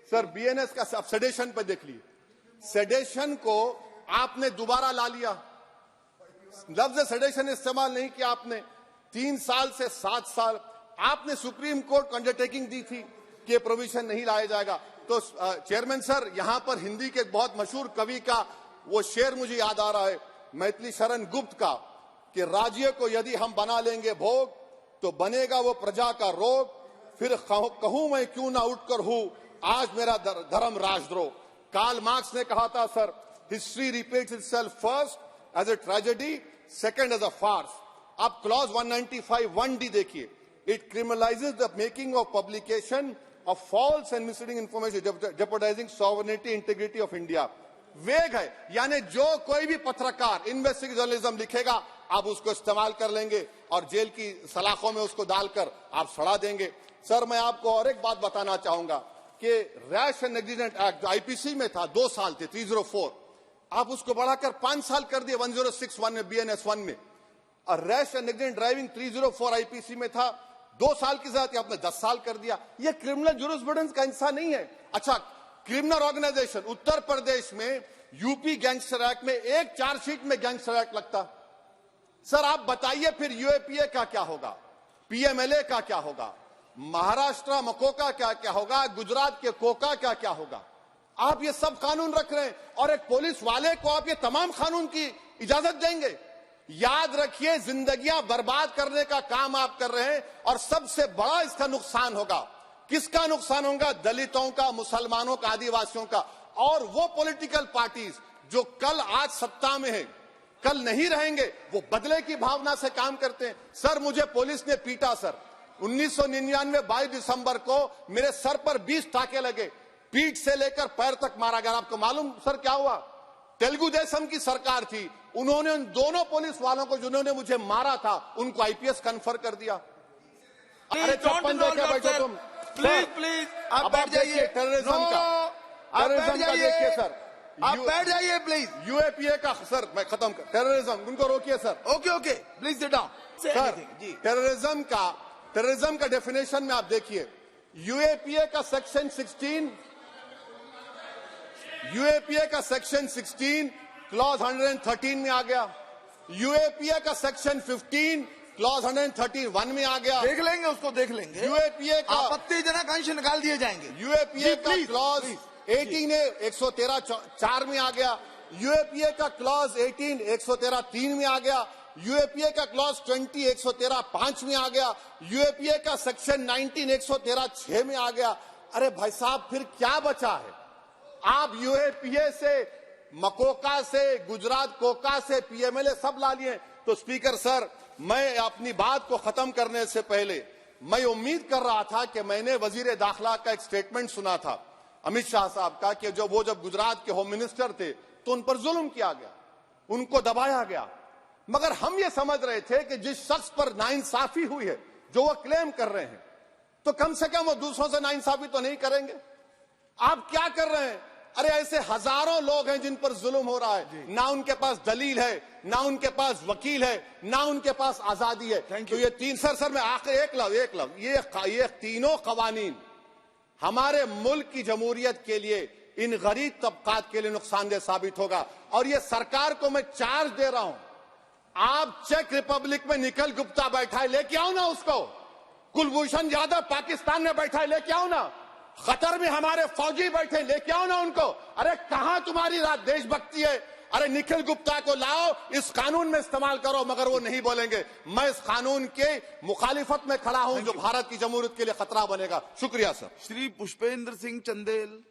Sir BNS का sedation पे देख लीजिए, सेडेशन को आपने दोबारा ला लिया, लफ्ज सेडेशन इस्तेमाल नहीं किया आपने। 3 साल से 7 साल आपने सुप्रीम कोर्ट को अंडरटेकिंग दी थी कि प्रोविजन नहीं लाया जाएगा। तो चेयरमैन सर, यहां पर हिंदी के एक बहुत मशहूर कवि का वो शेर मुझे याद आ रहा है, मैथिली शरण गुप्त का, कि राज्य को यदि हम बना लेंगे भोग तो बनेगा वो प्रजा का रोग, फिर कहूं मैं क्यों ना उठकर हूं आज मेरा धर्म राजद्रोह। कार्ल मार्क्स ने कहा था sir, history repeats itself first as a tragedy, second as a farce. अब क्लॉज 195 1D देखिए, it criminalises the making of publication of false and misleading information jeopardising sovereignty integrity of India. Vague है, यानी जो कोई भी पत्रकार investigative journalism लिखेगा आप उसको इस्तेमाल कर लेंगे और जेल की सलाखों में उसको डालकर आप सड़ा देंगे। सर मैं आपको और एक बात बताना चाहूंगा कि रैश एंड नेग्लिजेंट एक्ट जो आईपीसी में था 2 साल थे 304, आप उसको बढ़ाकर 5 साल कर दिए 1061 में BNS 1 में। और rash and negligent driving 304 IPC में था 2 साल की सजा, आपने 10 साल कर दिया। यह क्रिमिनल जुरिस्प्रूडेंस का हिस्सा नहीं है। अच्छा, क्रिमिनल ऑर्गेनाइजेशन उत्तर प्रदेश में यूपी गैंगस्टर एक्ट में एक चार्जशीट में गैंगस्टर एक्ट लगता। सर आप बताइए फिर यूएपीए का क्या होगा, पीएमएलए का क्या होगा, महाराष्ट्र मकोका क्या क्या होगा, गुजरात के कोका क्या क्या होगा। आप ये सब कानून रख रहे हैं और एक पुलिस वाले को आप ये तमाम कानून की इजाजत देंगे। याद रखिए, जिंदगियां बर्बाद करने का काम आप कर रहे हैं और सबसे बड़ा इसका नुकसान होगा। किसका नुकसान होगा? दलितों का, मुसलमानों का, आदिवासियों का। और वो पॉलिटिकल पार्टीज जो कल आज सत्ता में है, कल नहीं रहेंगे, वो बदले की भावना से काम करते हैं। सर मुझे पुलिस ने पीटा सर 1999 22 दिसंबर को मेरे सर पर 20 टाके लगे, पीठ से लेकर पैर तक मारा गया। आपको मालूम सर क्या हुआ? तेलुगु देशम की सरकार थी, उन्होंने उन दोनों पुलिस वालों को जिन्होंने मुझे मारा था उनको आईपीएस कन्फर कर दिया। अरे चप्पन देखे बैठो तुम। प्लीज आप बैठ जाइए। टेररिज्म का देखिए सर, आप बैठ जाइए प्लीज। यूएपीए का सर मैं खत्म कर, टेररिज्म उनको रोकिए sir. Okay please sit down. Sir terrorism का डेफिनेशन में आप देखिए, यूएपीए का सेक्शन 16 क्लॉज 113 में आ गया, यूएपीए का सेक्शन 15 क्लॉज 131 में आ गया। देख लेंगे उसको, देख लेंगे। यूएपीए का आपत्तिजनक अंश निकाल दिए जाएंगे। यूएपीए का क्लॉज 18 113 4 में आ गया, यूएपीए का क्लॉज 18 113 3 में आ गया, यूएपीए का क्लॉज 20 113 5 में आ गया, यूएपीए का सेक्शन 19 113 6 में आ गया। अरे भाई साहब फिर क्या बचा है? आप यूएपीए से, मकोका से, गुजरात कोका से, पीएमएलए सब ला लिए। तो स्पीकर सर, मैं अपनी बात को खत्म करने से पहले मैं उम्मीद कर रहा था कि मैंने वजीर दाखिला का एक स्टेटमेंट सुना था अमित शाह साहब का, कि जब गुजरात के होम मिनिस्टर थे तो उन पर जुल्म किया गया, उनको दबाया गया। मगर हम ये समझ रहे थे कि जिस शख्स पर नाइंसाफी हुई है, जो वो क्लेम कर रहे हैं, तो कम से कम वो दूसरों से नाइंसाफी तो नहीं करेंगे। आप क्या कर रहे हैं? अरे ऐसे हजारों लोग हैं जिन पर जुल्म हो रहा है, ना उनके पास दलील है, ना उनके पास वकील है, ना उनके पास आजादी है। तो ये तीन सर मैं आखिर एक लव ये तीनों कवानीन हमारे मुल्क की जमहूरियत के लिए, इन गरीब तबकात के लिए नुकसानदेह साबित होगा। और ये सरकार को मैं चार्ज दे रहा हूं, आप चेक रिपब्लिक में निखिल गुप्ता बैठा है, लेके आओ ना उसको। कुलभूषण यादव पाकिस्तान में बैठा है, लेके आओ ना। कतर में हमारे फौजी बैठे, लेके आओ ना उनको। अरे कहां तुम्हारी देशभक्ति है? अरे निखिल गुप्ता को लाओ, इस कानून में इस्तेमाल करो। मगर वो नहीं बोलेंगे। मैं इस कानून के मुखालिफत में खड़ा हूं जो भारत की जमहूरियत के लिए खतरा बनेगा। शुक्रिया सर। श्री पुष्पेंद्र सिंह चंदेल।